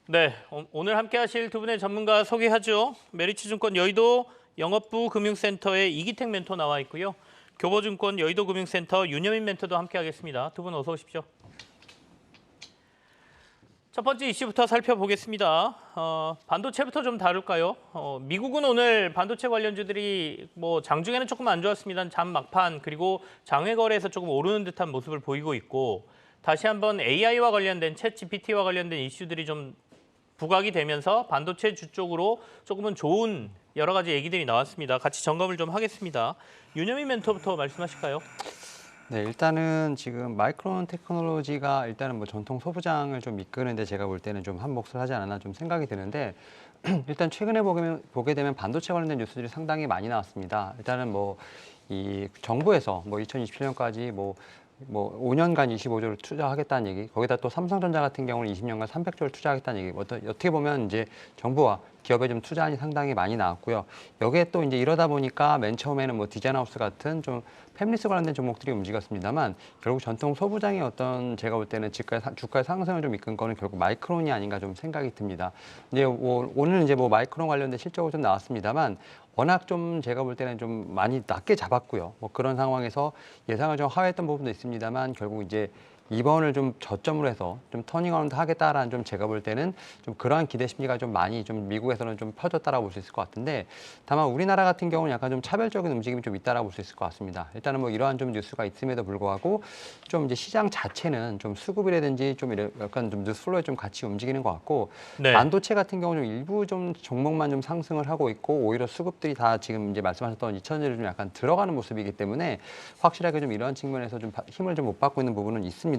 네, 오늘 함께 하실 두 분의 전문가 소개하죠. 메리츠증권 여의도 영업부 금융센터의 이기택 멘토 나와 있고요. 교보증권 여의도 금융센터 윤여민 멘토도 함께 하겠습니다. 두 분 어서 오십시오. 첫 번째 이슈부터 살펴보겠습니다. 반도체부터 좀 다룰까요? 미국은 오늘 반도체 관련주들이 장중에는 조금 안 좋았습니다. 장 막판 그리고 장외 거래에서 조금 오르는 듯한 모습을 보이고 있고 다시 한번 AI와 관련된 챗 GPT와 관련된 이슈들이 좀 부각이 되면서 반도체 주 쪽으로 조금은 좋은 여러 가지 얘기들이 나왔습니다. 같이 점검을 좀 하겠습니다. 윤여민 멘토부터 말씀하실까요? 네, 일단은 지금 마이크론 테크놀로지가 일단은 전통 소부장을 좀 이끄는데 제가 볼 때는 좀 한 몫을 하지 않았나 좀 생각이 드는데 일단 최근에 보게 되면 반도체 관련된 뉴스들이 상당히 많이 나왔습니다. 일단은 이 정부에서 2027년까지 5년간 25조를 투자하겠다는 얘기, 거기다 또 삼성전자 같은 경우는 20년간 300조를 투자하겠다는 얘기. 어떻게 보면 이제 정부와 기업에 좀 투자안이 상당히 많이 나왔고요. 여기에 또 이제 이러다 보니까 맨 처음에는 디자인하우스 같은 좀 팹리스 관련된 종목들이 움직였습니다만 결국 전통 소부장의 제가 볼 때는 주가의 상승을 좀 이끈 거는 결국 마이크론이 아닌가 좀 생각이 듭니다. 이제 오늘 이제 마이크론 관련된 실적으로 좀 나왔습니다만 워낙 좀 제가 볼 때는 좀 많이 낮게 잡았고요. 그런 상황에서 예상을 좀 하회했던 부분도 있습니다만 결국 이제 이번을 좀 저점으로 해서 좀 터닝어라운드 하겠다라는 좀 제가 볼 때는 좀 그러한 기대 심리가 좀 많이 좀 미국에서는 좀 퍼졌다라고 볼 수 있을 것 같은데 다만 우리나라 같은 경우는 약간 좀 차별적인 움직임이 좀 있다라고 볼 수 있을 것 같습니다. 일단은 이러한 좀 뉴스가 있음에도 불구하고 좀 이제 시장 자체는 좀 수급이라든지 좀 약간 좀 뉴스플로에 좀 같이 움직이는 것 같고 네. 반도체 같은 경우는 일부 좀 종목만 좀 상승을 하고 있고 오히려 수급들이 다 지금 이제 말씀하셨던 2천전에 좀 약간 들어가는 모습이기 때문에 확실하게 좀 이러한 측면에서 좀 힘을 좀 못 받고 있는 부분은 있습니다만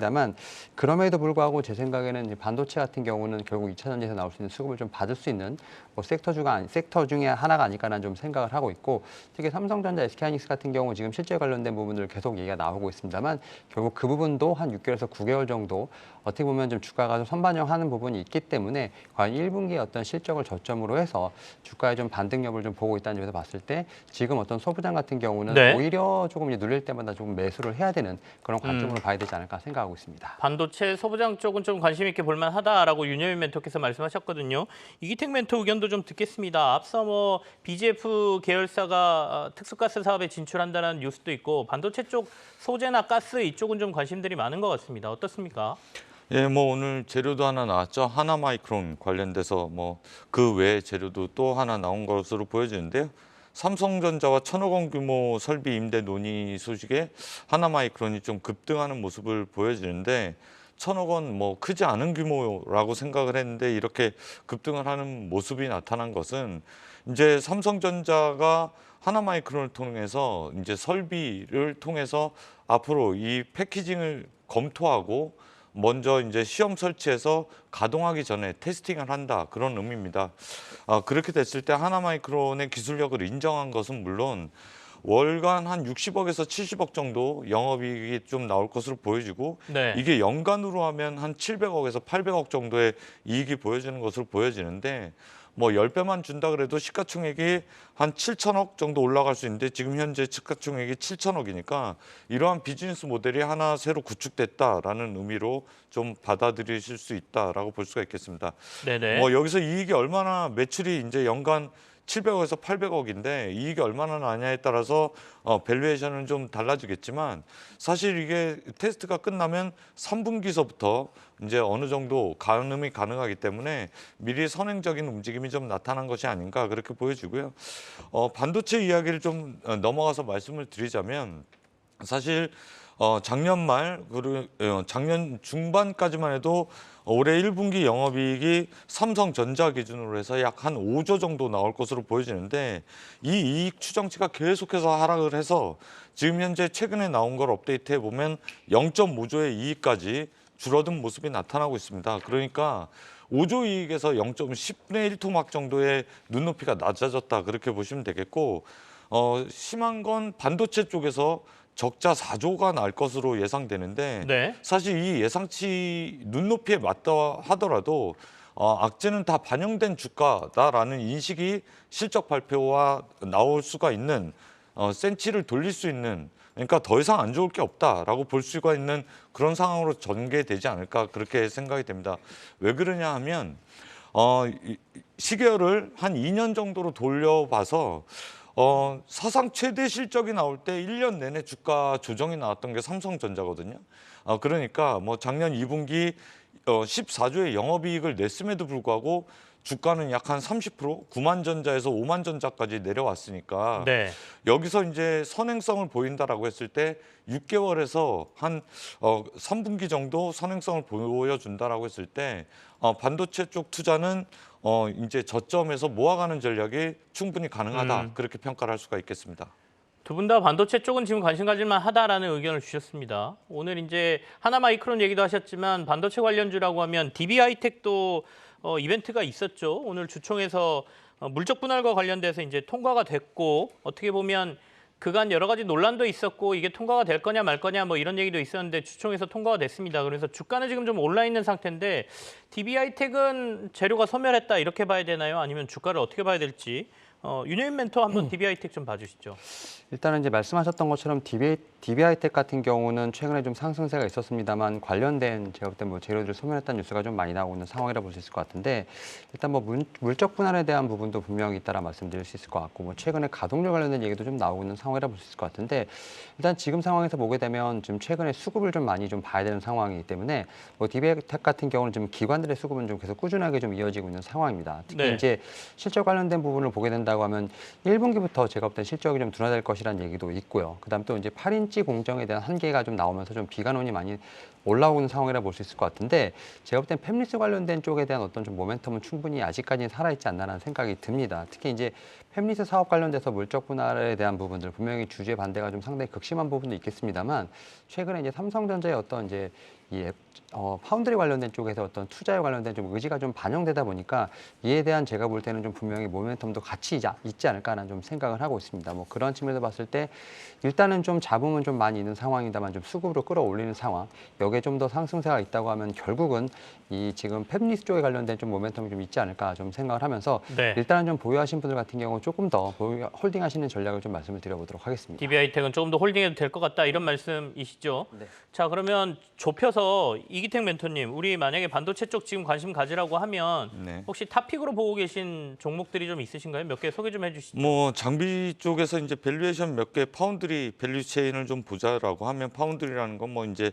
그럼에도 불구하고 제 생각에는 반도체 같은 경우는 결국 2차 전지에서 나올 수 있는 수급을 좀 받을 수 있는 섹터 중에 하나가 아닐까라는 좀 생각을 하고 있고 특히 삼성전자, SK하이닉스 같은 경우 지금 실제 관련된 부분들 계속 얘기가 나오고 있습니다만 결국 그 부분도 한 6개월에서 9개월 정도 어떻게 보면 좀 주가가 좀 선반영하는 부분이 있기 때문에 과연 1분기의 어떤 실적을 저점으로 해서 주가의 좀 반등력을 좀 보고 있다는 점에서 봤을 때 지금 어떤 소부장 같은 경우는 네. 오히려 조금 이제 눌릴 때마다 조금 매수를 해야 되는 그런 관점으로 봐야 되지 않을까 생각하고 있습니다. 반도체 소부장 쪽은 좀 관심 있게 볼만하다라고 윤여민 멘토께서 말씀하셨거든요. 이기택 멘토 의견도 좀 듣겠습니다. 앞서 BGF 계열사가 특수가스 사업에 진출한다는 뉴스도 있고 반도체 쪽 소재나 가스 이쪽은 좀 관심들이 많은 것 같습니다. 어떻습니까? 예, 오늘 재료도 하나 나왔죠. 하나마이크론 관련돼서 그 외에 재료도 또 하나 나온 것으로 보여지는데요. 삼성전자와 1,000억 원 규모 설비 임대 논의 소식에 하나마이크론이 좀 급등하는 모습을 보여지는데 1,000억 원 크지 않은 규모라고 생각을 했는데 이렇게 급등을 하는 모습이 나타난 것은 이제 삼성전자가 하나마이크론을 통해서 이제 설비를 통해서 앞으로 이 패키징을 검토하고 먼저 이제 시험 설치해서 가동하기 전에 테스팅을 한다 그런 의미입니다. 그렇게 됐을 때 하나마이크론의 기술력을 인정한 것은 물론 월간 한 60억에서 70억 정도 영업이익이 좀 나올 것으로 보여지고 네. 이게 연간으로 하면 한 700억에서 800억 정도의 이익이 보여지는 것으로 보여지는데 10배만 준다 그래도 시가총액이 한 7천억 정도 올라갈 수 있는데 지금 현재 시가총액이 7천억이니까 이러한 비즈니스 모델이 하나 새로 구축됐다라는 의미로 좀 받아들이실 수 있다라고 볼 수가 있겠습니다. 네네. 여기서 이익이 얼마나 매출이 이제 연간 700억에서 800억인데 이익이 얼마나 나냐에 따라서 밸류에이션은 좀 달라지겠지만 사실 이게 테스트가 끝나면 3분기서부터 이제 어느 정도 가늠이 가능하기 때문에 미리 선행적인 움직임이 좀 나타난 것이 아닌가 그렇게 보여지고요. 반도체 이야기를 좀 넘어가서 말씀을 드리자면 사실 작년 말 그리고 작년 중반까지만 해도 올해 1분기 영업이익이 삼성전자 기준으로 해서 약 한 5조 정도 나올 것으로 보여지는데 이 이익 추정치가 계속해서 하락을 해서 지금 현재 최근에 나온 걸 업데이트해 보면 0.5조의 이익까지 줄어든 모습이 나타나고 있습니다. 그러니까 5조 이익에서 0.10분의 1토막 정도의 눈높이가 낮아졌다 그렇게 보시면 되겠고 심한 건 반도체 쪽에서 적자 4조가 날 것으로 예상되는데 네. 사실 이 예상치 눈높이에 맞다 하더라도 악재는 다 반영된 주가다라는 인식이 실적 발표와 나올 수가 있는 센치를 돌릴 수 있는 그러니까 더 이상 안 좋을 게 없다라고 볼 수가 있는 그런 상황으로 전개되지 않을까 그렇게 생각이 됩니다. 왜 그러냐 하면 시계열을 한 2년 정도로 돌려봐서 사상 최대 실적이 나올 때 1년 내내 주가 조정이 나왔던 게 삼성전자거든요. 그러니까 뭐 작년 2분기 14조의 영업이익을 냈음에도 불구하고 주가는 약 한 30% 9만 전자에서 5만 전자까지 내려왔으니까 네. 여기서 이제 선행성을 보인다라고 했을 때 6개월에서 한 3분기 정도 선행성을 보여준다라고 했을 때 반도체 쪽 투자는 이제 저점에서 모아가는 전략이 충분히 가능하다 그렇게 평가를 할 수가 있겠습니다. 두 분 다 반도체 쪽은 지금 관심 가질만 하다라는 의견을 주셨습니다. 오늘 이제 하나마이크론 얘기도 하셨지만 반도체 관련주라고 하면 DB하이텍도 이벤트가 있었죠. 오늘 주총에서 물적 분할과 관련돼서 이제 통과가 됐고 어떻게 보면 그간 여러 가지 논란도 있었고 이게 통과가 될 거냐 말 거냐 뭐 이런 얘기도 있었는데 주총에서 통과가 됐습니다. 그래서 주가는 지금 좀 올라 있는 상태인데 DB하이텍은 재료가 소멸했다 이렇게 봐야 되나요? 아니면 주가를 어떻게 봐야 될지 윤여인 멘토 한번 DB하이텍 좀 봐주시죠. 일단은 이제 말씀하셨던 것처럼 DB하이텍 같은 경우는 최근에 좀 상승세가 있었습니다만 관련된 제가 볼 때 뭐 재료들 소멸했다는 뉴스가 좀 많이 나오고 있는 상황이라 볼 수 있을 것 같은데 일단 뭐 물적 분할에 대한 부분도 분명히 있다라 말씀드릴 수 있을 것 같고 뭐 최근에 가동률 관련된 얘기도 좀 나오고 있는 상황이라 볼 수 있을 것 같은데 일단 지금 상황에서 보게 되면 지금 최근에 수급을 좀 많이 좀 봐야 되는 상황이기 때문에 뭐 DB하이텍 같은 경우는 지금 기관들의 수급은 좀 계속 꾸준하게 좀 이어지고 있는 상황입니다. 특히 네. 이제 실적 관련된 부분을 보게 된다고 하면 1분기부터 제가 볼 때 실적이 좀 둔화될 것이라는 얘기도 있고요. 그다음 또 이제 8인치 공정에 대한 한계가 좀 나오면서 좀 비관론이 많이 올라오는 상황이라 볼 수 있을 것 같은데 제가 볼 땐 팹리스 관련된 쪽에 대한 어떤 좀 모멘텀은 충분히 아직까지는 살아있지 않나라는 생각이 듭니다. 특히 이제 팹리스 사업 관련돼서 물적 분할에 대한 부분들 분명히 주주의 반대가 좀 상당히 극심한 부분도 있겠습니다만 최근에 이제 삼성전자의 어떤 이제 파운드리 관련된 쪽에서 어떤 투자에 관련된 좀 의지가 좀 반영되다 보니까 이에 대한 제가 볼 때는 좀 분명히 모멘텀도 같이 있지 않을까라는 좀 생각을 하고 있습니다. 뭐 그런 측면에서 봤을 때 일단은 좀 잡음은 좀 많이 있는 상황이다만 좀 수급으로 끌어올리는 상황. 여기에 좀 더 상승세가 있다고 하면 결국은 이 지금 팹리스 쪽에 관련된 좀 모멘텀이 좀 있지 않을까 좀 생각을 하면서 네. 일단은 좀 보유하신 분들 같은 경우 조금 더 홀딩하시는 전략을 좀 말씀을 드려보도록 하겠습니다. DB하이텍은 조금 더 홀딩해도 될 것 같다 이런 말씀이시죠? 네. 자 그러면 좁혀서 이기택 멘토님, 우리 만약에 반도체 쪽 지금 관심 가지라고 하면 네. 혹시 탑픽으로 보고 계신 종목들이 좀 있으신가요? 몇 개 소개 좀 해주시죠. 뭐 장비 쪽에서 이제 밸류에이션 몇 개 파운드리 밸류 체인을 좀 보자라고 하면 파운드리라는 건 뭐 이제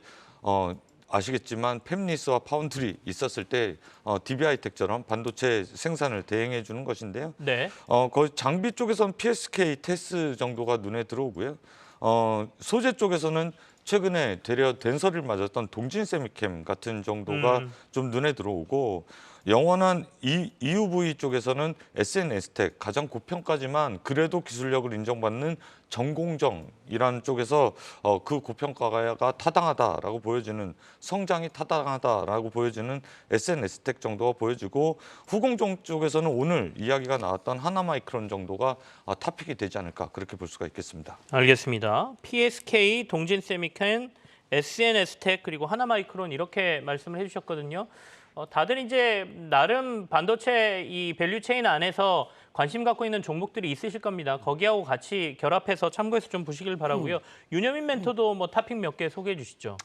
아시겠지만 팹리스와 파운드리 있었을 때 DB하이텍처럼 반도체 생산을 대행해 주는 것인데요. 네. 거의 장비 쪽에서는 PSK, 테스 정도가 눈에 들어오고요. 소재 쪽에서는 최근에 되려 된서를 맞았던 동진세미캠 같은 정도가 좀 눈에 들어오고 영원한 EUV 쪽에서는 SNS텍 가장 고평가지만 그래도 기술력을 인정받는 전공정이라는 쪽에서 그 고평가가 타당하다라고 보여지는 성장이 타당하다라고 보여지는 SNS텍 정도가 보여지고 후공정 쪽에서는 오늘 이야기가 나왔던 하나마이크론 정도가 탑픽이 되지 않을까 그렇게 볼 수가 있겠습니다. 알겠습니다. PSK, 동진세미캠, SNS텍 그리고 하나마이크론 이렇게 말씀을 해주셨거든요. 다들 이제 나름 반도체 이 밸류 체인 안에서 관심 갖고 있는 종목들이 있으실 겁니다. 거기하고 같이 결합해서 참고해서 좀 보시길 바라고요. 윤여민 멘토도 뭐 탑픽 몇 개 소개해 주시죠.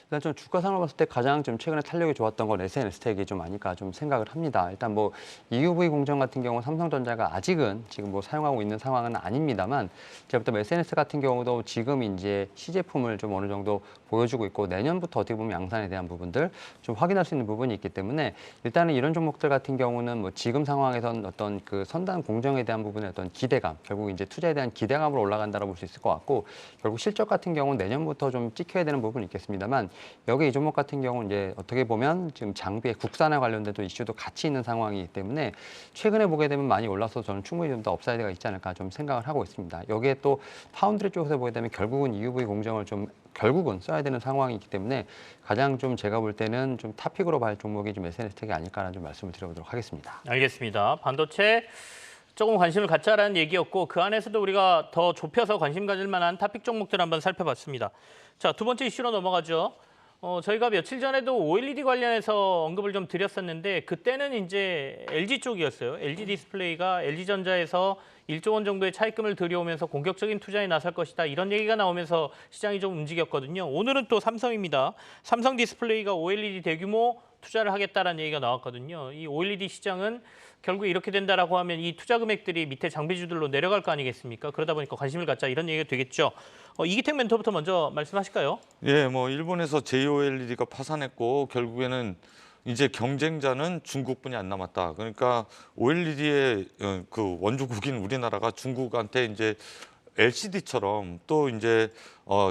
일단 좀 주가 상황을 봤을 때 가장 좀 최근에 탄력이 좋았던 건 SNS텍이 좀 아닐까 좀 생각을 합니다. 일단 뭐 EUV 공정 같은 경우 삼성전자가 아직은 지금 뭐 사용하고 있는 상황은 아닙니다만 제가 볼 때 SNS 같은 경우도 지금 이제 시제품을 좀 어느 정도 보여주고 있고 내년부터 어떻게 보면 양산에 대한 부분들 좀 확인할 수 있는 부분이 있기 때문에 일단은 이런 종목들 같은 경우는 뭐 지금 상황에선 어떤 그 선단 공정에 대한 부분의 어떤 기대감 결국 이제 투자에 대한 기대감으로 올라간다고 볼 수 있을 것 같고 결국 실적 같은 경우는 내년부터 좀 찍혀야 되는 부분이 있겠습니다만 여기 이 종목 같은 경우는 이제 어떻게 보면 지금 장비의 국산화 관련된 또 이슈도 같이 있는 상황이기 때문에 최근에 보게 되면 많이 올라서 저는 충분히 좀 더 업사이드가 있지 않을까 좀 생각을 하고 있습니다. 여기에 또 파운드리 쪽에서 보게 되면 결국은 EUV 공정을 좀 결국은 써야 되는 상황이기 때문에 가장 좀 제가 볼 때는 좀 탑픽으로 봐야 종목이 좀 SNS텍이 아닐까라는 좀 말씀을 드려보도록 하겠습니다. 알겠습니다. 반도체 조금 관심을 갖자라는 얘기였고 그 안에서도 우리가 더 좁혀서 관심 가질 만한 탑픽 종목들 한번 살펴봤습니다. 자, 두 번째 이슈로 넘어가죠. 저희가 며칠 전에도 OLED 관련해서 언급을 좀 드렸었는데 그때는 이제 LG 쪽이었어요. LG 디스플레이가 LG전자에서 1조 원 정도의 차입금을 들여오면서 공격적인 투자에 나설 것이다. 이런 얘기가 나오면서 시장이 좀 움직였거든요. 오늘은 또 삼성입니다. 삼성 디스플레이가 OLED 대규모 투자를 하겠다라는 얘기가 나왔거든요. 이 OLED 시장은 결국 이렇게 된다라고 하면 이 투자 금액들이 밑에 장비주들로 내려갈 거 아니겠습니까? 그러다 보니까 관심을 갖자 이런 얘기가 되겠죠. 이기택 멘토부터 먼저 말씀하실까요? 예, 뭐 일본에서 JOLED가 파산했고 결국에는 이제 경쟁자는 중국뿐이 안 남았다. 그러니까 OLED의 그 원조국인 우리나라가 중국한테 이제 LCD처럼 또 이제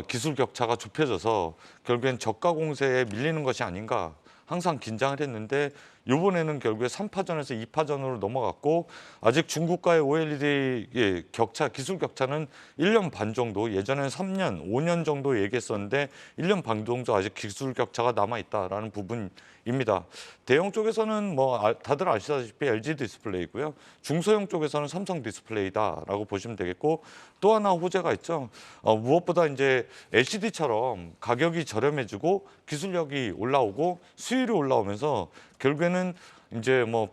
기술 격차가 좁혀져서 결국엔 저가 공세에 밀리는 것이 아닌가 항상 긴장을 했는데 이번에는 결국에 3파전에서 2파전으로 넘어갔고 아직 중국과의 OLED의 격차, 기술 격차는 1년 반 정도, 예전에는 3년, 5년 정도 얘기했었는데 1년 반 정도 아직 기술 격차가 남아있다라는 부분입니다. 대형 쪽에서는 뭐 다들 아시다시피 LG 디스플레이고요. 중소형 쪽에서는 삼성 디스플레이다라고 보시면 되겠고 또 하나 호재가 있죠. 무엇보다 이제 LCD처럼 가격이 저렴해지고 기술력이 올라오고 수율이 올라오면서 결국에는 이제 뭐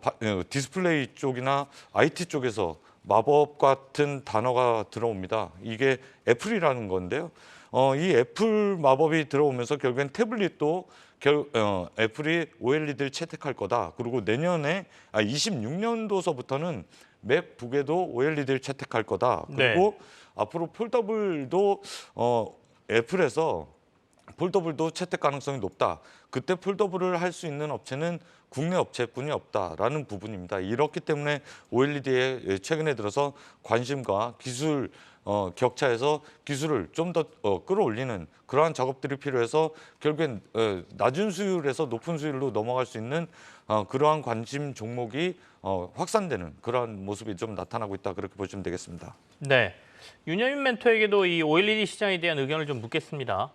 디스플레이 쪽이나 IT 쪽에서 마법 같은 단어가 들어옵니다. 이게 애플이라는 건데요. 이 애플 마법이 들어오면서 결국엔 태블릿도 애플이 OLED를 채택할 거다. 그리고 내년에 26년도서부터는 맥북에도 OLED를 채택할 거다. 그리고 앞으로 폴더블도 애플에서 폴더블도 채택 가능성이 높다. 그때 폴더블을 할 수 있는 업체는 국내 업체뿐이 없다라는 부분입니다. 이렇기 때문에 OLED에 최근에 들어서 관심과 기술 격차에서 기술을 좀 더 끌어올리는 그러한 작업들이 필요해서 결국엔 낮은 수율에서 높은 수율로 넘어갈 수 있는 그러한 관심 종목이 확산되는 그러한 모습이 좀 나타나고 있다 그렇게 보시면 되겠습니다. 네, 윤여민 멘토에게도 이 OLED 시장에 대한 의견을 좀 묻겠습니다.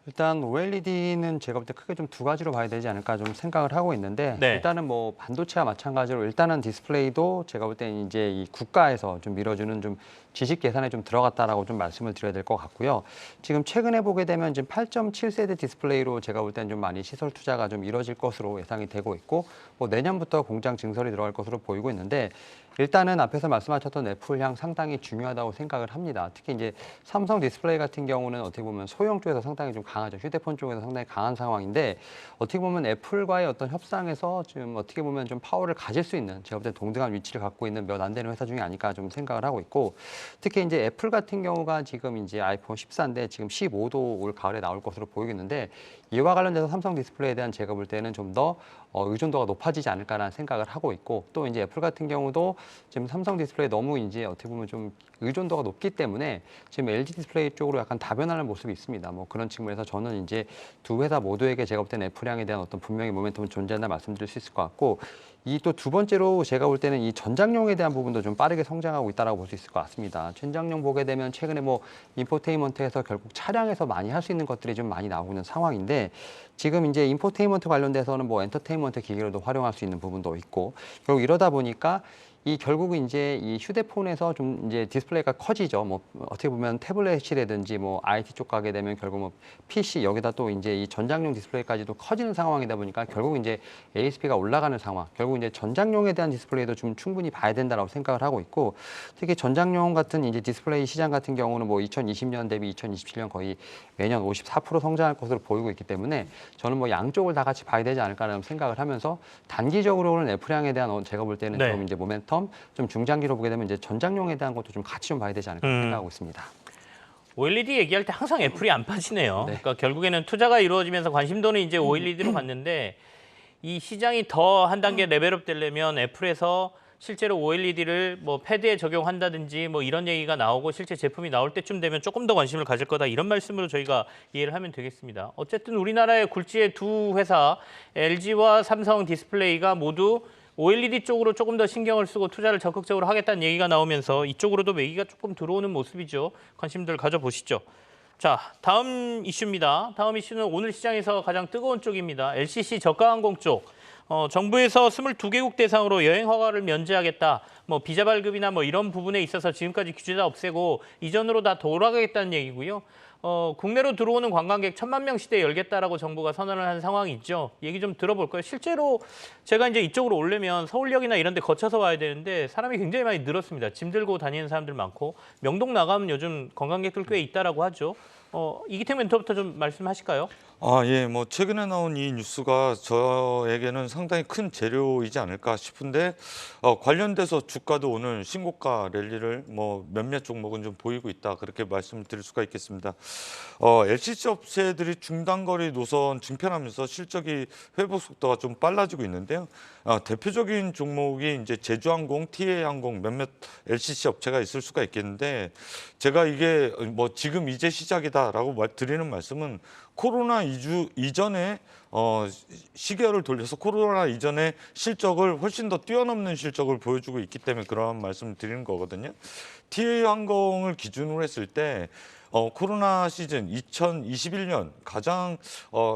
일단 OLED는 제가 볼 때 크게 좀 두 가지로 봐야 되지 않을까 좀 생각을 하고 있는데 일단은 뭐 반도체와 마찬가지로 일단은 디스플레이도 제가 볼 때는 이제 이 국가에서 좀 밀어주는 좀 지식 예산에 좀 들어갔다라고 좀 말씀을 드려야 될 것 같고요. 지금 최근에 보게 되면 지금 8.7세대 디스플레이로 제가 볼 때는 좀 많이 시설 투자가 좀 이뤄질 것으로 예상이 되고 있고 뭐 내년부터 공장 증설이 들어갈 것으로 보이고 있는데 일단은 앞에서 말씀하셨던 애플향 상당히 중요하다고 생각을 합니다. 특히 이제 삼성 디스플레이 같은 경우는 어떻게 보면 소형 쪽에서 상당히 좀 강하죠. 휴대폰 쪽에서 상당히 강한 상황인데 어떻게 보면 애플과의 어떤 협상에서 지금 어떻게 보면 좀 파워를 가질 수 있는 제가 볼 때 동등한 위치를 갖고 있는 몇 안 되는 회사 중에 아닐까 좀 생각을 하고 있고 특히 이제 애플 같은 경우가 지금 이제 아이폰 14인데 지금 15도 올 가을에 나올 것으로 보이겠는데 이와 관련돼서 삼성 디스플레이에 대한 제가 볼 때는 좀 더 의존도가 높아지지 않을까라는 생각을 하고 있고 또 이제 애플 같은 경우도 지금 삼성 디스플레이 너무 이제 어떻게 보면 좀 의존도가 높기 때문에 지금 LG 디스플레이 쪽으로 약간 다변하는 모습이 있습니다. 뭐 그런 측면에서 저는 이제 두 회사 모두에게 제가 볼 때는 애플향에 대한 어떤 분명히 모멘텀은 존재한다 말씀드릴 수 있을 것 같고 이 또 두 번째로 제가 볼 때는 이 전장용에 대한 부분도 좀 빠르게 성장하고 있다라고 볼 수 있을 것 같습니다. 전장용 보게 되면 최근에 뭐 인포테인먼트에서 결국 차량에서 많이 할 수 있는 것들이 좀 많이 나오고 있는 상황인데 지금 이제 인포테인먼트 관련돼서는 뭐 엔터테인먼트 기기로도 활용할 수 있는 부분도 있고 결국 이러다 보니까 이 결국은 이제 이 휴대폰에서 좀 이제 디스플레이가 커지죠. 뭐 어떻게 보면 태블릿이라든지 뭐 IT 쪽 가게 되면 결국 뭐 PC 여기다 또 이제 이 전장용 디스플레이까지도 커지는 상황이다 보니까 결국 이제 ASP가 올라가는 상황. 결국 이제 전장용에 대한 디스플레이도 좀 충분히 봐야 된다라고 생각을 하고 있고 특히 전장용 같은 이제 디스플레이 시장 같은 경우는 뭐 2020년 대비 2027년 거의 매년 54% 성장할 것으로 보이고 있기 때문에 저는 뭐 양쪽을 다 같이 봐야 되지 않을까라는 생각을 하면서 단기적으로는 애플향에 대한 제가 볼 때는 좀 이제 모멘텀 좀 중장기로 보게 되면 이제 전장용에 대한 것도 좀 같이 좀 봐야 되지 않을까 생각하고 있습니다. OLED 얘기할 때 항상 애플이 안 빠지네요. 네. 그러니까 결국에는 투자가 이루어지면서 관심도는 이제 OLED로 갔는데 이 시장이 더 한 단계 레벨업 되려면 애플에서 실제로 OLED를 뭐 패드에 적용한다든지 뭐 이런 얘기가 나오고 실제 제품이 나올 때쯤 되면 조금 더 관심을 가질 거다 이런 말씀으로 저희가 이해를 하면 되겠습니다. 어쨌든 우리나라의 굴지의 두 회사 LG와 삼성 디스플레이가 모두 OLED 쪽으로 조금 더 신경을 쓰고 투자를 적극적으로 하겠다는 얘기가 나오면서 이쪽으로도 매기가 조금 들어오는 모습이죠. 관심들 가져보시죠. 자, 다음 이슈입니다. 다음 이슈는 오늘 시장에서 가장 뜨거운 쪽입니다. LCC 저가항공 쪽. 정부에서 22개국 대상으로 여행 허가를 면제하겠다. 뭐 비자 발급이나 뭐 이런 부분에 있어서 지금까지 규제 다 없애고 이전으로 다 돌아가겠다는 얘기고요. 국내로 들어오는 관광객 1,000만 명 시대 열겠다라고 정부가 선언을 한 상황이 있죠. 얘기 좀 들어볼까요? 실제로 제가 이제 이쪽으로 오려면 서울역이나 이런 데 거쳐서 와야 되는데 사람이 굉장히 많이 늘었습니다. 짐 들고 다니는 사람들 많고 명동 나가면 요즘 관광객들 꽤 있다라고 하죠. 이기택 멘토부터 좀 말씀하실까요? 예, 뭐 최근에 나온 이 뉴스가 저에게는 상당히 큰 재료이지 않을까 싶은데 관련돼서 주가도 오늘 신고가 랠리를 뭐 몇몇 종목은 좀 보이고 있다 그렇게 말씀을 드릴 수가 있겠습니다. LCC 업체들이 중단거리 노선 증편하면서 실적이 회복 속도가 좀 빨라지고 있는데요. 대표적인 종목이 이제 제주항공, TA항공 몇몇 LCC 업체가 있을 수가 있겠는데 제가 이게 뭐 지금 이제 시작이다라고 드리는 말씀은 코로나 이전에 시계를 돌려서 코로나 이전에 실적을 훨씬 더 뛰어넘는 실적을 보여주고 있기 때문에 그러한 말씀을 드리는 거거든요. TA항공을 기준으로 했을 때 코로나 시즌 2021년 가장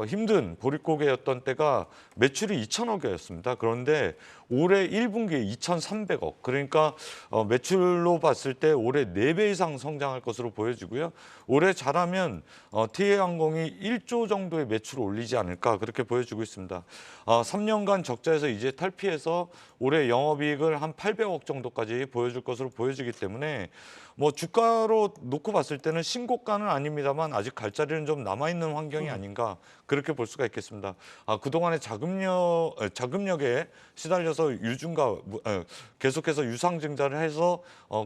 힘든 보릿고개였던 때가 매출이 2천억이었습니다. 그런데 올해 1분기에 2,300억. 그러니까 매출로 봤을 때 올해 4배 이상 성장할 것으로 보여지고요. 올해 잘하면 TA항공이 1조 정도의 매출을 올리지 않을까 그렇게 보여지고 있습니다. 3년간 적자에서 이제 탈피해서 올해 영업이익을 한 800억 정도까지 보여줄 것으로 보여지기 때문에 뭐 주가로 놓고 봤을 때는 신고가는 아닙니다만 아직 갈 자리는 좀 남아있는 환경이 아닌가 그렇게 볼 수가 있겠습니다. 그동안에 자금력에 시달려서 계속해서 유상증자를 해서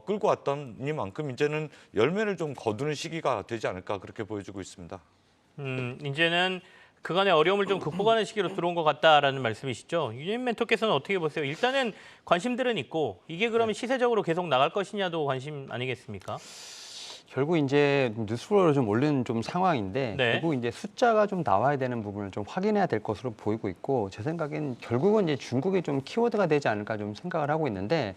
끌고 왔더니만큼 이제는 열매를 좀 거두는 시기가 되지 않을까 그렇게 보여지고 있습니다. 이제는 그간의 어려움을 좀 극복하는 시기로 들어온 것 같다라는 말씀이시죠. 유진 멘토께서는 어떻게 보세요? 일단은 관심들은 있고 이게 그러면 시세적으로 계속 나갈 것이냐도 관심 아니겠습니까? 결국 이제 뉴스플로우를 좀 올리는 좀 상황인데 네. 결국 이제 숫자가 좀 나와야 되는 부분을 좀 확인해야 될 것으로 보이고 있고 제 생각엔 결국은 이제 중국이 좀 키워드가 되지 않을까 좀 생각을 하고 있는데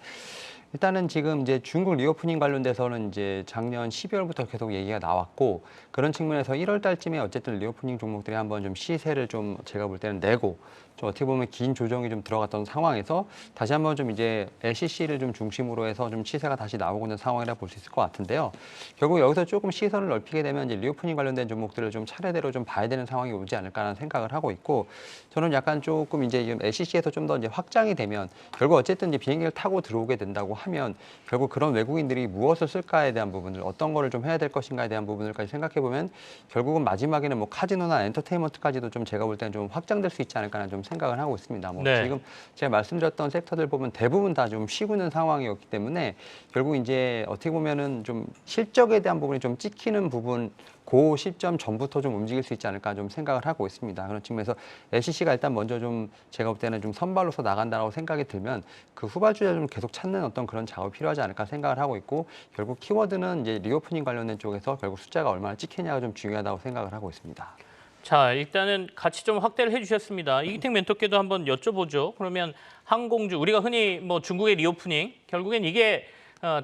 일단은 지금 이제 중국 리오프닝 관련돼서는 이제 작년 12월부터 계속 얘기가 나왔고 그런 측면에서 1월 달쯤에 어쨌든 리오프닝 종목들이 한번 좀 시세를 좀 제가 볼 때는 내고 좀 어떻게 보면 긴 조정이 좀 들어갔던 상황에서 다시 한번 좀 이제 LCC를 좀 중심으로 해서 좀 시세가 다시 나오고 있는 상황이라 볼 수 있을 것 같은데요. 결국 여기서 조금 시선을 넓히게 되면 이제 리오프닝 관련된 종목들을 좀 차례대로 좀 봐야 되는 상황이 오지 않을까라는 생각을 하고 있고 저는 약간 조금 이제 LCC에서 좀 더 이제 확장이 되면 결국 어쨌든 이제 비행기를 타고 들어오게 된다고 하면 결국 그런 외국인들이 무엇을 쓸까에 대한 부분들 어떤 거를 좀 해야 될 것인가에 대한 부분들까지 생각해 보면 결국은 마지막에는 뭐 카지노나 엔터테인먼트까지도 좀 제가 볼 때는 좀 확장될 수 있지 않을까라는 좀 생각을 하고 있습니다. 뭐 네. 지금 제가 말씀드렸던 섹터들 보면 대부분 다 좀 쉬고 있는 상황이었기 때문에 결국 이제 어떻게 보면은 좀 실적에 대한 부분이 좀 찍히는 부분 고 시점 전부터 좀 움직일 수 있지 않을까 좀 생각을 하고 있습니다. 그런 측면에서 LCC가 일단 먼저 좀 제가 볼 때는 좀 선발로서 나간다라고 생각이 들면 그 후발주자 좀 계속 찾는 어떤 그런 작업이 필요하지 않을까 생각을 하고 있고 결국 키워드는 이제 리오프닝 관련된 쪽에서 결국 숫자가 얼마나 찍히냐가 좀 중요하다고 생각을 하고 있습니다. 자, 일단은 같이 좀 확대를 해주셨습니다. 이기택 멘토께도 한번 여쭤보죠. 그러면 항공주, 우리가 흔히 뭐 중국의 리오프닝, 결국엔 이게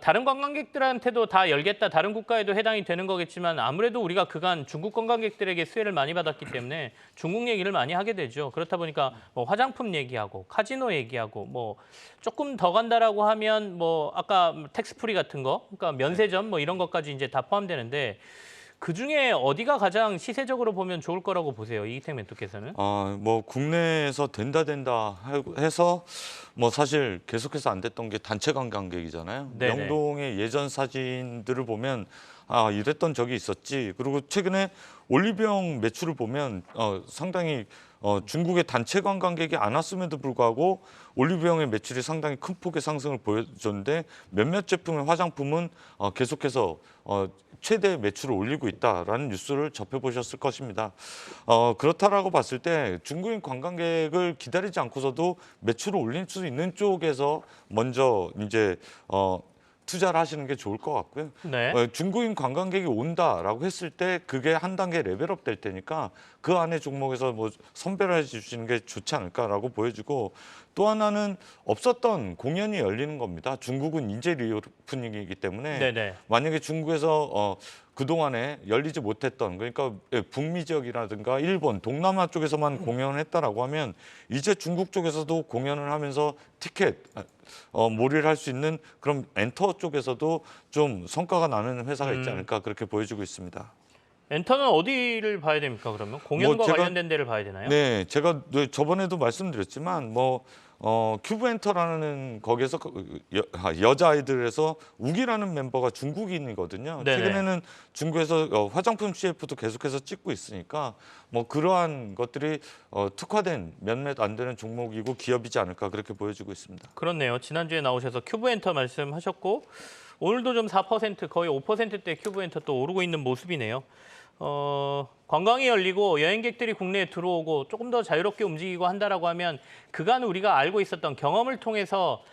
다른 관광객들한테도 다 열겠다, 다른 국가에도 해당이 되는 거겠지만 아무래도 우리가 그간 중국 관광객들에게 수혜를 많이 받았기 때문에 중국 얘기를 많이 하게 되죠. 그렇다 보니까 뭐 화장품 얘기하고 카지노 얘기하고 뭐 조금 더 간다라고 하면 뭐 아까 텍스프리 같은 거, 그러니까 면세점 뭐 이런 것까지 이제 다 포함되는데 그 중에 어디가 가장 시세적으로 보면 좋을 거라고 보세요, 이기택 멘토께서는? 뭐 국내에서 된다 해서 뭐 사실 계속해서 안 됐던 게 단체 관광객이잖아요. 네네. 명동의 예전 사진들을 보면 이랬던 적이 있었지. 그리고 최근에 올리브영 매출을 보면 상당히 중국의 단체 관광객이 안 왔음에도 불구하고 올리브영의 매출이 상당히 큰 폭의 상승을 보여줬는데 몇몇 제품의 화장품은 계속해서 최대 매출을 올리고 있다라는 뉴스를 접해보셨을 것입니다. 그렇다라고 봤을 때 중국인 관광객을 기다리지 않고서도 매출을 올릴 수 있는 쪽에서 먼저 이제 투자를 하시는 게 좋을 것 같고요. 네. 중국인 관광객이 온다라고 했을 때 그게 한 단계 레벨업 될 테니까 그 안에 종목에서 뭐 선별해 주시는 게 좋지 않을까라고 보여지고 또 하나는 없었던 공연이 열리는 겁니다. 중국은 인재 리오프닝이기 때문에 네네. 만약에 중국에서 그동안에 열리지 못했던 그러니까 북미 지역이라든가 일본, 동남아 쪽에서만 공연을 했다라고 하면 이제 중국 쪽에서도 공연을 하면서 티켓 몰이를 할 수 있는 그런 엔터 쪽에서도 좀 성과가 나는 회사가 있지 않을까 그렇게 보여지고 있습니다. 엔터는 어디를 봐야 됩니까, 그러면? 공연과 뭐 제가- 관련된 데를 봐야 되나요? 네, 제가 저번에도 말씀드렸지만 뭐 큐브엔터라는 거기에서 여자아이들에서 우기라는 멤버가 중국인이거든요. 네네. 최근에는 중국에서 화장품 CF도 계속해서 찍고 있으니까 뭐 그러한 것들이 특화된 몇몇 안 되는 종목이고 기업이지 않을까 그렇게 보여지고 있습니다. 그렇네요. 지난주에 나오셔서 큐브엔터 말씀하셨고 오늘도 좀 4% 거의 5%대 큐브엔터 또 오르고 있는 모습이네요. 관광이 열리고 여행객들이 국내에 들어오고 조금 더 자유롭게 움직이고 한다라고 하면 그간 우리가 알고 있었던 경험을 통해서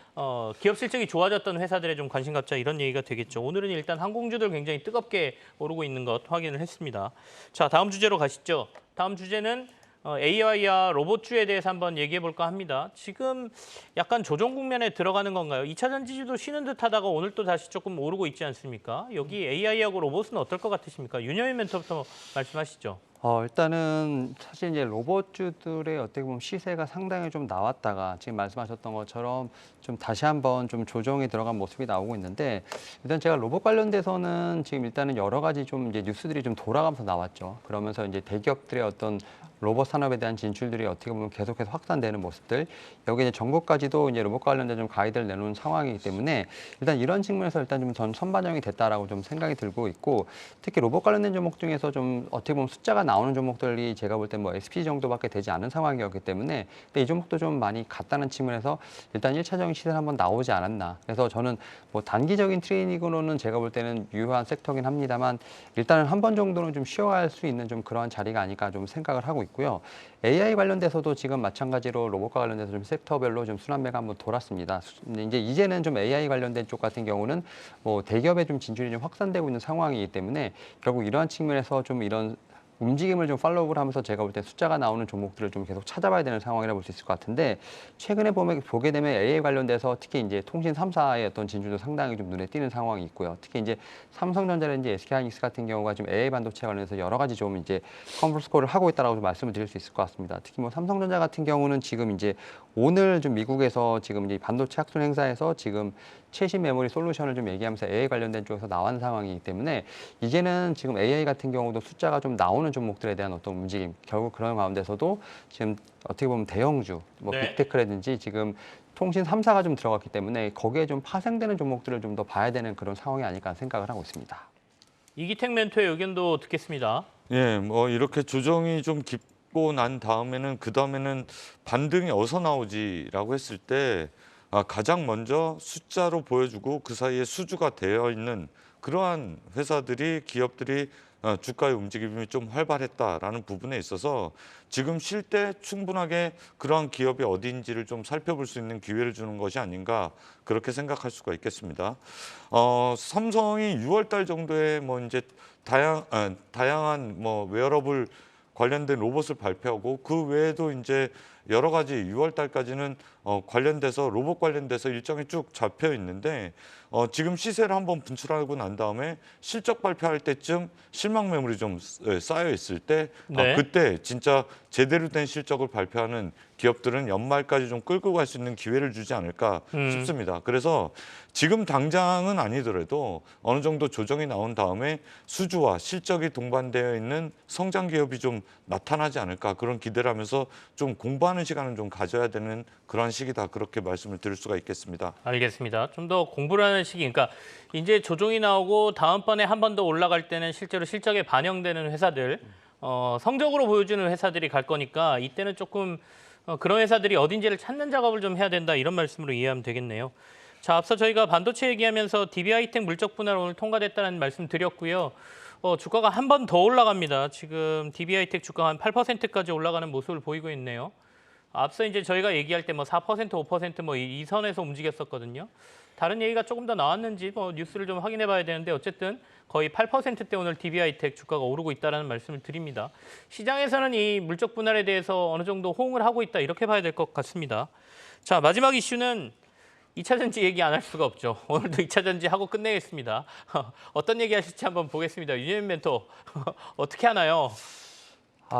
기업 실적이 좋아졌던 회사들에 좀 관심 갖자 이런 얘기가 되겠죠. 오늘은 일단 항공주들 굉장히 뜨겁게 오르고 있는 것 확인을 했습니다. 자, 다음 주제로 가시죠. 다음 주제는 AI와 로봇주에 대해서 한번 얘기해 볼까 합니다. 지금 약간 조정 국면에 들어가는 건가요? 2차 전지주도 쉬는 듯 하다가 오늘 또 다시 조금 오르고 있지 않습니까? 여기 AI하고 로봇은 어떨 것 같으십니까? 윤여민 멘토부터 말씀하시죠. 일단은 사실 이제 로봇주들의 어떻게 보면 시세가 상당히 좀 나왔다가 지금 말씀하셨던 것처럼 좀 다시 한번 좀 조정이 들어간 모습이 나오고 있는데 일단 제가 로봇 관련돼서는 지금 일단은 여러 가지 좀 이제 뉴스들이 좀 돌아가면서 나왔죠. 그러면서 이제 대기업들의 어떤 로봇 산업에 대한 진출들이 어떻게 보면 계속해서 확산되는 모습들, 여기 이제 정부까지도 이제 로봇 관련된 좀 가이드를 내놓은 상황이기 때문에 일단 이런 측면에서 일단 좀 전 선반영이 됐다라고 좀 생각이 들고 있고, 특히 로봇 관련된 종목 중에서 좀 어떻게 보면 숫자가 나오는 종목들이 제가 볼 때 뭐 SP 정도밖에 되지 않은 상황이었기 때문에 근데 이 종목도 좀 많이 갔다는 측면에서 일단 1차적인 시세는 한번 나오지 않았나. 그래서 저는 뭐 단기적인 트레이닝으로는 제가 볼 때는 유효한 섹터긴 합니다만 일단은 한 번 정도는 좀 쉬어갈 수 있는 좀 그러한 자리가 아닐까 좀 생각을 하고 있고요. AI 관련돼서도 지금 마찬가지로 로봇과 관련돼서 좀 섹터별로 좀 순환매가 한번 돌았습니다. 근데 이제는 좀 AI 관련된 쪽 같은 경우는 뭐 대기업의 좀 진출이 좀 확산되고 있는 상황이기 때문에 결국 이러한 측면에서 좀 이런 움직임을 좀 팔로우를 하면서 제가 볼 때 숫자가 나오는 종목들을 좀 계속 찾아봐야 되는 상황이라 볼 수 있을 것 같은데, 최근에 보게 되면 AI 관련돼서 특히 이제 통신 3사의 어떤 진출도 상당히 좀 눈에 띄는 상황이 있고요. 특히 이제 삼성전자라든지 SK하이닉스 같은 경우가 지금 AI 반도체 관련해서 여러 가지 좀 이제 컴플스코를 하고 있다라고 좀 말씀을 드릴 수 있을 것 같습니다. 특히 뭐 삼성전자 같은 경우는 지금 이제 오늘 좀 미국에서 지금 이제 반도체 학술 행사에서 지금 최신 메모리 솔루션을 좀 얘기하면서 AI 관련된 쪽에서 나온 상황이기 때문에 이제는 지금 AI 같은 경우도 숫자가 좀 나오는 종목들에 대한 어떤 움직임, 결국 그런 가운데서도 지금 어떻게 보면 대형주, 뭐 네. 빅테크라든지 지금 통신 3사가 좀 들어갔기 때문에 거기에 좀 파생되는 종목들을 좀 더 봐야 되는 그런 상황이 아닐까 생각을 하고 있습니다. 이기택 멘토의 의견도 듣겠습니다. 예, 뭐 이렇게 조정이 좀 깊고 난 다음에는 그 다음에는 반등이 어디서 나오지라고 했을 때 가장 먼저 숫자로 보여주고 그 사이에 수주가 되어 있는 그러한 회사들이 기업들이 주가의 움직임이 좀 활발했다라는 부분에 있어서 지금 쉴 때 충분하게 그러한 기업이 어디인지를 좀 살펴볼 수 있는 기회를 주는 것이 아닌가 그렇게 생각할 수가 있겠습니다. 삼성이 6월 달 정도에 뭐 이제 다양한 뭐 웨어러블 관련된 로봇을 발표하고 그 외에도 이제 여러 가지 6월 달까지는 관련돼서 로봇 관련돼서 일정이 쭉 잡혀 있는데 지금 시세를 한번 분출하고 난 다음에 실적 발표할 때쯤 실망 매물이 좀 쌓여 있을 때 네. 그때 진짜 제대로 된 실적을 발표하는 기업들은 연말까지 좀 끌고 갈 수 있는 기회를 주지 않을까 싶습니다. 그래서 지금 당장은 아니더라도 어느 정도 조정이 나온 다음에 수주와 실적이 동반되어 있는 성장 기업이 좀 나타나지 않을까 그런 기대를 하면서 좀 공부하는 시간을 좀 가져야 되는 그런 시기다 그렇게 말씀을 드릴 수가 있겠습니다. 알겠습니다. 좀 더 공부를 하는 시기, 그러니까 이제 조정이 나오고 다음번에 한 번 더 올라갈 때는 실제로 실적에 반영되는 회사들, 성적으로 보여주는 회사들이 갈 거니까 이때는 조금 그런 회사들이 어딘지를 찾는 작업을 좀 해야 된다 이런 말씀으로 이해하면 되겠네요. 자, 앞서 저희가 반도체 얘기하면서 DB하이텍 물적 분할 오늘 통과됐다는 말씀 드렸고요. 주가가 한 번 더 올라갑니다. 지금 DB하이텍 주가 한 8%까지 올라가는 모습을 보이고 있네요. 앞서 이제 저희가 얘기할 때 뭐 4%, 5% 뭐 이 선에서 움직였었거든요. 다른 얘기가 조금 더 나왔는지 뭐 뉴스를 좀 확인해 봐야 되는데 어쨌든 거의 8%대 오늘 DB하이텍 주가가 오르고 있다는 말씀을 드립니다. 시장에서는 이 물적 분할에 대해서 어느 정도 호응을 하고 있다 이렇게 봐야 될 것 같습니다. 자, 마지막 이슈는 2차 전지 얘기 안 할 수가 없죠. 오늘도 2차 전지 하고 끝내겠습니다. 어떤 얘기 하실지 한번 보겠습니다. 윤여민 멘토 어떻게 하나요?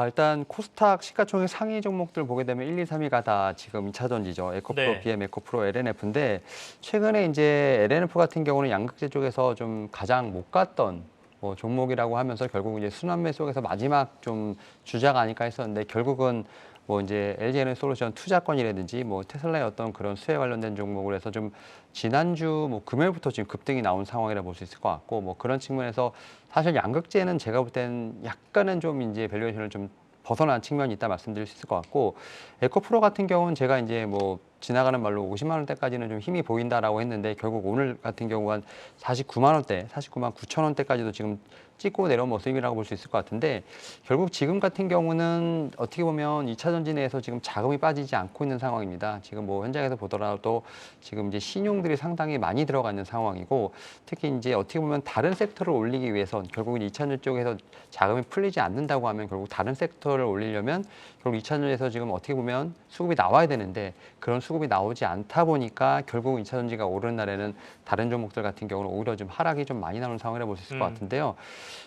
일단 코스닥 시가총액 상위 종목들 보게 되면 1, 2, 3위가 다 지금 2차 전지죠. 에코프로, 네. BM, 에코프로, LNF인데 최근에 이제 LNF 같은 경우는 양극재 쪽에서 좀 가장 못 갔던 뭐 종목이라고 하면서 결국 이제 순환매 속에서 마지막 좀 주자가 아닐까 했었는데 결국은 뭐 이제 LG에너지솔루션 투자권이라든지 뭐 테슬라의 어떤 그런 수혜 관련된 종목을 해서 좀 지난주 뭐 금요일부터 지금 급등이 나온 상황이라 볼 수 있을 것 같고 뭐 그런 측면에서 사실 양극재는 제가 볼 때는 약간은 좀 이제 밸류에이션을 좀 벗어난 측면이 있다 말씀드릴 수 있을 것 같고 에코프로 같은 경우는 제가 이제 뭐 지나가는 말로 50만 원대까지는 좀 힘이 보인다라고 했는데 결국 오늘 같은 경우 한 49만 원대, 49만 9천 원대까지도 지금 찍고 내려온 모습이라고 볼 수 있을 것 같은데 결국 지금 같은 경우는 어떻게 보면 2차 전지내에서 지금 자금이 빠지지 않고 있는 상황입니다. 지금 뭐 현장에서 보더라도 지금 이제 신용들이 상당히 많이 들어가 있는 상황이고 특히 이제 어떻게 보면 다른 섹터를 올리기 위해서 결국 2차 전지 쪽에서 자금이 풀리지 않는다고 하면 결국 다른 섹터를 올리려면 결국 2차 전지에서 지금 어떻게 보면 수급이 나와야 되는데 그런 수급이 나오지 않다 보니까 결국 2차 전지가 오르는 날에는 다른 종목들 같은 경우는 오히려 좀 하락이 좀 많이 나오는 상황이라 볼 수 있을 것 같은데요.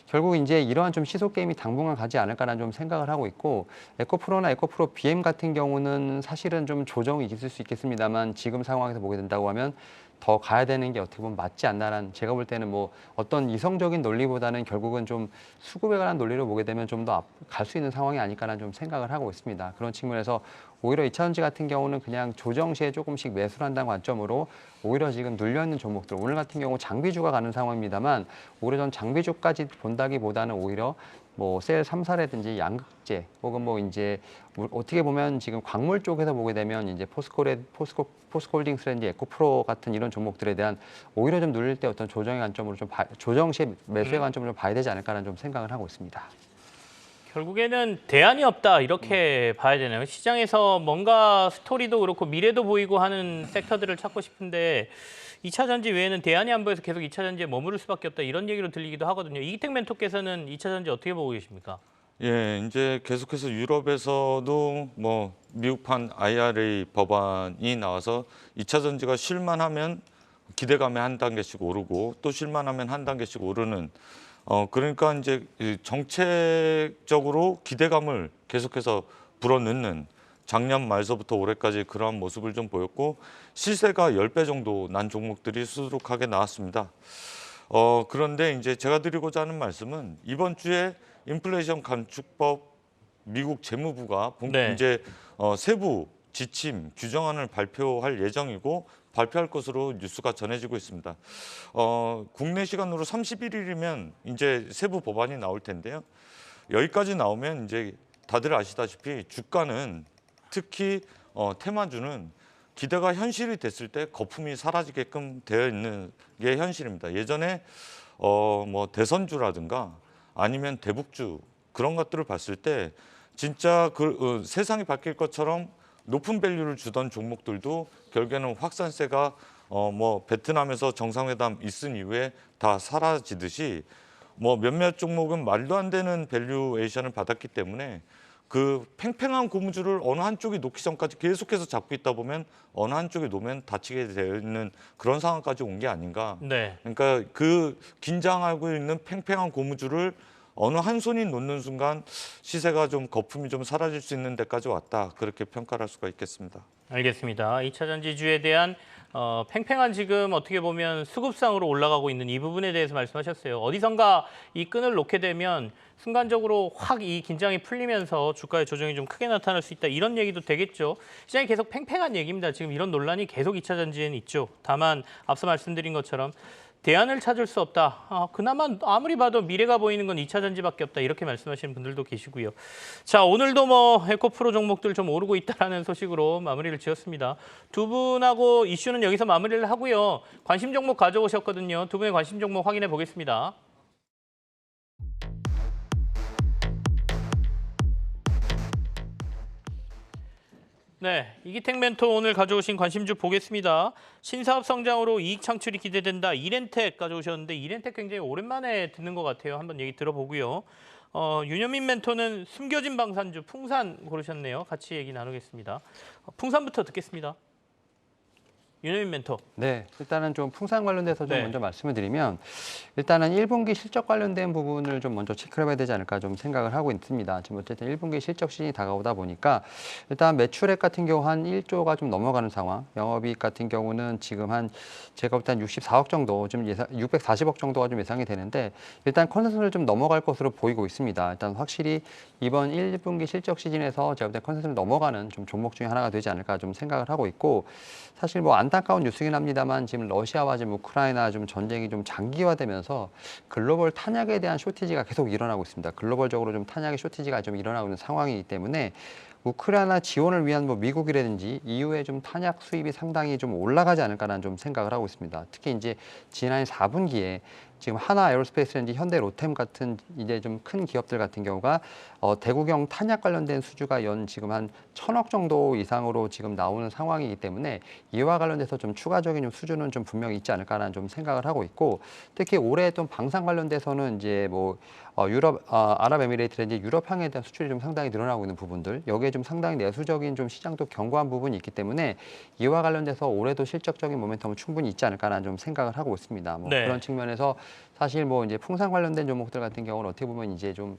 결국 이제 이러한 좀 시소 게임이 당분간 가지 않을까라는 좀 생각을 하고 있고 에코프로나 에코프로 BM 같은 경우는 사실은 좀 조정이 있을 수 있겠습니다만 지금 상황에서 보게 된다고 하면 더 가야 되는 게 어떻게 보면 맞지 않나라는 제가 볼 때는 뭐 어떤 이성적인 논리보다는 결국은 좀 수급에 관한 논리로 보게 되면 좀 더 갈 수 있는 상황이 아닐까라는 좀 생각을 하고 있습니다. 그런 측면에서 오히려 2차 전지 같은 경우는 그냥 조정 시에 조금씩 매수를 한다는 관점으로 오히려 지금 눌려있는 종목들 오늘 같은 경우 장비주가 가는 상황입니다만 오히려 전 장비주까지 본다기보다는 오히려 뭐 셀 3사라든지 양극재 혹은 뭐 이제 어떻게 보면 지금 광물 쪽에서 보게 되면 이제 포스코홀딩스라든지 에코프로 같은 이런 종목들에 대한 오히려 좀 눌릴 때 어떤 조정의 관점으로 좀 조정 시 매수의 관점으로 좀 봐야 되지 않을까라는 좀 생각을 하고 있습니다. 결국에는 대안이 없다 이렇게 봐야 되나요? 시장에서 뭔가 스토리도 그렇고 미래도 보이고 하는 섹터들을 찾고 싶은데 2차 전지 외에는 대안이 안 보여서 계속 2차 전지에 머무를 수밖에 없다 이런 얘기로 들리기도 하거든요. 이기택 멘토께서는 2차 전지 어떻게 보고 계십니까? 예, 이제 계속해서 유럽에서도 뭐 미국판 IRA 법안이 나와서 2차 전지가 실만하면 기대감에 한 단계씩 오르고 또 실만하면 한 단계씩 오르는 그러니까 이제 이 정책적으로 기대감을 계속해서 불어넣는 작년 말서부터 올해까지 그러한 모습을 좀 보였고 시세가 10배 정도 난 종목들이 수두룩하게 나왔습니다. 그런데 이제 제가 드리고자 하는 말씀은 이번 주에 인플레이션 감축법 미국 재무부가 네. 이제 세부 지침 규정안을 발표할 예정이고 발표할 것으로 뉴스가 전해지고 있습니다. 국내 시간으로 31일이면 이제 세부 법안이 나올 텐데요. 여기까지 나오면 이제 다들 아시다시피 주가는 특히 테마주는 기대가 현실이 됐을 때 거품이 사라지게끔 되어 있는 게 현실입니다. 예전에 뭐 대선주라든가 아니면 대북주 그런 것들을 봤을 때 진짜 세상이 바뀔 것처럼 높은 밸류를 주던 종목들도 결국에는 확산세가 뭐 베트남에서 정상회담 있은 이후에 다 사라지듯이 뭐 몇몇 종목은 말도 안 되는 밸류에이션을 받았기 때문에 그 팽팽한 고무줄을 어느 한쪽이 놓기 전까지 계속해서 잡고 있다 보면 어느 한쪽이 놓으면 다치게 되는 그런 상황까지 온 게 아닌가. 네. 그러니까 그 긴장하고 있는 팽팽한 고무줄을 어느 한 손이 놓는 순간 시세가 좀 거품이 좀 사라질 수 있는 데까지 왔다. 그렇게 평가를 할 수가 있겠습니다. 알겠습니다. 2차 전지주에 대한 팽팽한 지금 어떻게 보면 수급상으로 올라가고 있는 이 부분에 대해서 말씀하셨어요. 어디선가 이 끈을 놓게 되면 순간적으로 확 이 긴장이 풀리면서 주가의 조정이 좀 크게 나타날 수 있다. 이런 얘기도 되겠죠. 시장이 계속 팽팽한 얘기입니다. 지금 이런 논란이 계속 2차 전지에는 있죠. 다만 앞서 말씀드린 것처럼 대안을 찾을 수 없다. 그나마 아무리 봐도 미래가 보이는 건 2차 전지밖에 없다. 이렇게 말씀하시는 분들도 계시고요. 자, 오늘도 뭐 에코프로 종목들 좀 오르고 있다라는 소식으로 마무리를 지었습니다. 두 분하고 이슈는 여기서 마무리를 하고요. 관심 종목 가져오셨거든요. 두 분의 관심 종목 확인해 보겠습니다. 네, 이기택 멘토 오늘 가져오신 관심주 보겠습니다. 신사업 성장으로 이익 창출이 기대된다. 이렌텍 가져오셨는데 이렌텍 굉장히 오랜만에 듣는 것 같아요. 한번 얘기 들어보고요. 윤여민 멘토는 숨겨진 방산주 풍산 고르셨네요. 같이 얘기 나누겠습니다. 풍산부터 듣겠습니다. 윤여민 멘토. 네, 일단은 좀 풍산 관련돼서 좀 네. 먼저 말씀을 드리면 일단은 1분기 실적 관련된 부분을 좀 먼저 체크를 해봐야 되지 않을까 좀 생각을 하고 있습니다. 지금 어쨌든 1분기 실적 시즌이 다가오다 보니까 일단 매출액 같은 경우 한 1조가 좀 넘어가는 상황, 영업이익 같은 경우는 지금 한 제가 볼 때 한 64억 정도, 좀 640억 정도가 좀 예상이 되는데 일단 컨센서스를 좀 넘어갈 것으로 보이고 있습니다. 일단 확실히 이번 1분기 실적 시즌에서 제가 볼 때 컨센서스를 넘어가는 좀 종목 중에 하나가 되지 않을까 좀 생각을 하고 있고 사실 뭐 안타까운 뉴스긴 합니다만 지금 러시아와 지금 우크라이나 좀 전쟁이 좀 장기화되면서 글로벌 탄약에 대한 쇼티지가 계속 일어나고 있습니다. 글로벌적으로 좀 탄약의 쇼티지가 좀 일어나고 있는 상황이기 때문에 우크라이나 지원을 위한 뭐 미국이라든지 EU의 좀 탄약 수입이 상당히 좀 올라가지 않을까라는 좀 생각을 하고 있습니다. 특히 이제 지난 4분기에 지금 하나 에어로스페이스라든지 현대 로템 같은 이제 좀 큰 기업들 같은 경우가 대구경 탄약 관련된 수주가 연 지금 한 1,000억 정도 이상으로 지금 나오는 상황이기 때문에 이와 관련돼서 좀 추가적인 좀 수주는 좀 분명히 있지 않을까라는 좀 생각을 하고 있고 특히 올해 좀 방산 관련돼서는 이제 뭐 유럽, 아랍에미레이트라든지 유럽향에 대한 수출이 좀 상당히 늘어나고 있는 부분들 여기에 좀 상당히 내수적인 좀 시장도 견고한 부분이 있기 때문에 이와 관련돼서 올해도 실적적인 모멘텀은 충분히 있지 않을까라는 좀 생각을 하고 있습니다. 뭐 네. 그런 측면에서 사실 뭐 이제 풍산 관련된 종목들 같은 경우는 어떻게 보면 이제 좀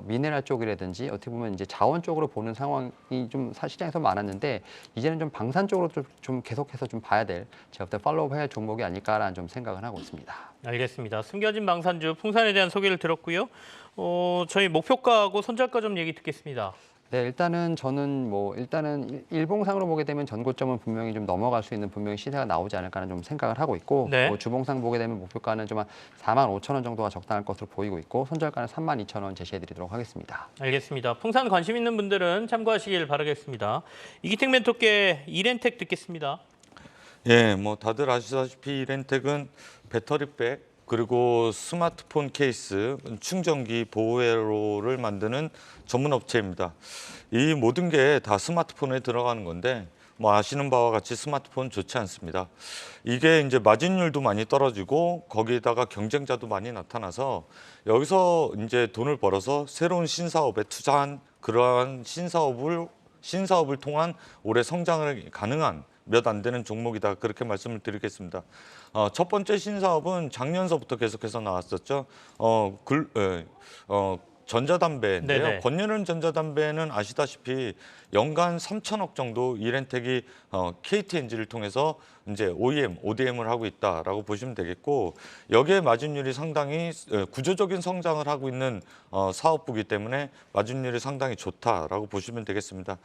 미네랄 쪽이라든지 어떻게 보면 이제 자원 쪽으로 보는 상황이 좀 시장에서 많았는데 이제는 좀 방산 쪽으로 좀 계속해서 좀 봐야 될 제가 볼때 팔로우해야 종목이 아닐까라는 좀 생각을 하고 있습니다. 알겠습니다. 숨겨진 방산주 풍산에 대한 소개를 들었고요. 저희 목표가하고 손절가 좀 얘기 듣겠습니다. 네, 일단은 저는 뭐 일단은 일봉상으로 보게 되면 전고점은 분명히 좀 넘어갈 수 있는 분명히 시세가 나오지 않을까는 좀 생각을 하고 있고 네. 뭐 주봉상 보게 되면 목표가는 좀 한 45,000원 정도가 적당할 것으로 보이고 있고 손절가는 32,000원 제시해드리도록 하겠습니다. 알겠습니다. 풍산 관심 있는 분들은 참고하시길 바라겠습니다. 이기택 멘토께 이렌텍 듣겠습니다. 예, 뭐 다들 아시다시피 이렌텍은 배터리백 그리고 스마트폰 케이스, 충전기, 보호회로를 만드는 전문 업체입니다. 이 모든 게 다 스마트폰에 들어가는 건데 뭐 아시는 바와 같이 스마트폰 좋지 않습니다. 이게 이제 마진율도 많이 떨어지고 거기에다가 경쟁자도 많이 나타나서 여기서 이제 돈을 벌어서 새로운 신사업에 투자한 그러한 신사업을 통한 올해 성장을 가능한 몇 안 되는 종목이다 그렇게 말씀을 드리겠습니다. 첫 번째 신사업은 작년서부터 계속해서 나왔었죠. 전자담배인데요. 네네. 권연은 전자담배는 아시다시피 연간 3천억 정도 이렌텍이 KT 엔진을 통해서 이제 OEM, ODM을 하고 있다라고 보시면 되겠고 여기에 마진율이 상당히 구조적인 성장을 하고 있는 사업부이기 때문에 마진율이 상당히 좋다라고 보시면 되겠습니다.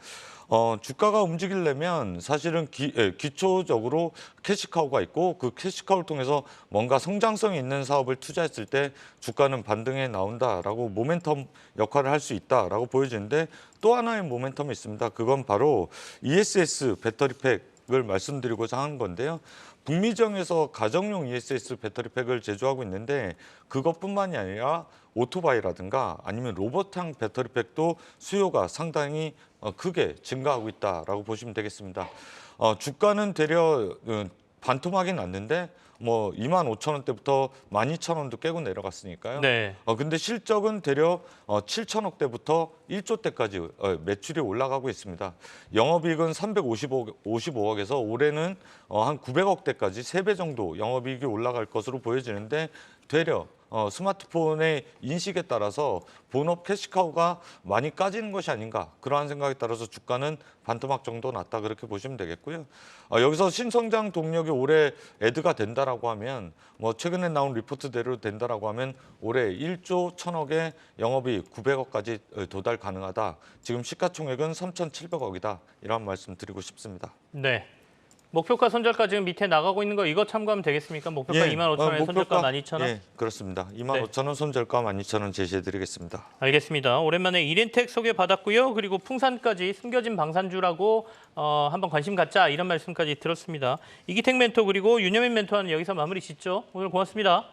주가가 움직이려면 사실은 기초적으로 캐시카우가 있고 그 캐시카우를 통해서 뭔가 성장성이 있는 사업을 투자했을 때 주가는 반등해 나온다라고 모멘텀 역할을 할 수 있다라고 보여지는데 또 하나의 모멘텀이 있습니다. 그건 바로 ESS 배터리팩을 말씀드리고자 하는 건데요. 북미정에서 가정용 ESS 배터리팩을 제조하고 있는데 그것뿐만이 아니라 오토바이라든가 아니면 로봇형 배터리팩도 수요가 상당히 크게 증가하고 있다라고 보시면 되겠습니다. 주가는 되려 반토막이 났는데 뭐 25,000원대부터 12,000원도 깨고 내려갔으니까요. 네. 근데 실적은 되려 7천억대부터 1조대까지 매출이 올라가고 있습니다. 영업이익은 355억에서 올해는 한 900억대까지 3배 정도 영업이익이 올라갈 것으로 보여지는데 되려 스마트폰의 인식에 따라서 본업 캐시카우가 많이 까지는 것이 아닌가 그러한 생각에 따라서 주가는 반토막 정도 났다 그렇게 보시면 되겠고요. 여기서 신성장 동력이 올해 애드가 된다라고 하면 뭐 최근에 나온 리포트대로 된다라고 하면 올해 1조 1,000억의 영업이익 900억까지 도달 가능하다. 지금 시가총액은 3,700억이다. 이런 말씀 드리고 싶습니다. 네. 목표가 손절가 지금 밑에 나가고 있는 거 이거 참고하면 되겠습니까? 목표가 예, 25,000원에 손절가 12,000원? 예, 그렇습니다. 25,000원 손절가 12,000원 제시해드리겠습니다. 알겠습니다. 오랜만에 이렌텍 소개받았고요. 그리고 풍산까지 숨겨진 방산주라고 한번 관심 갖자 이런 말씀까지 들었습니다. 이기택 멘토 그리고 윤여민 멘토는 여기서 마무리 짓죠. 오늘 고맙습니다.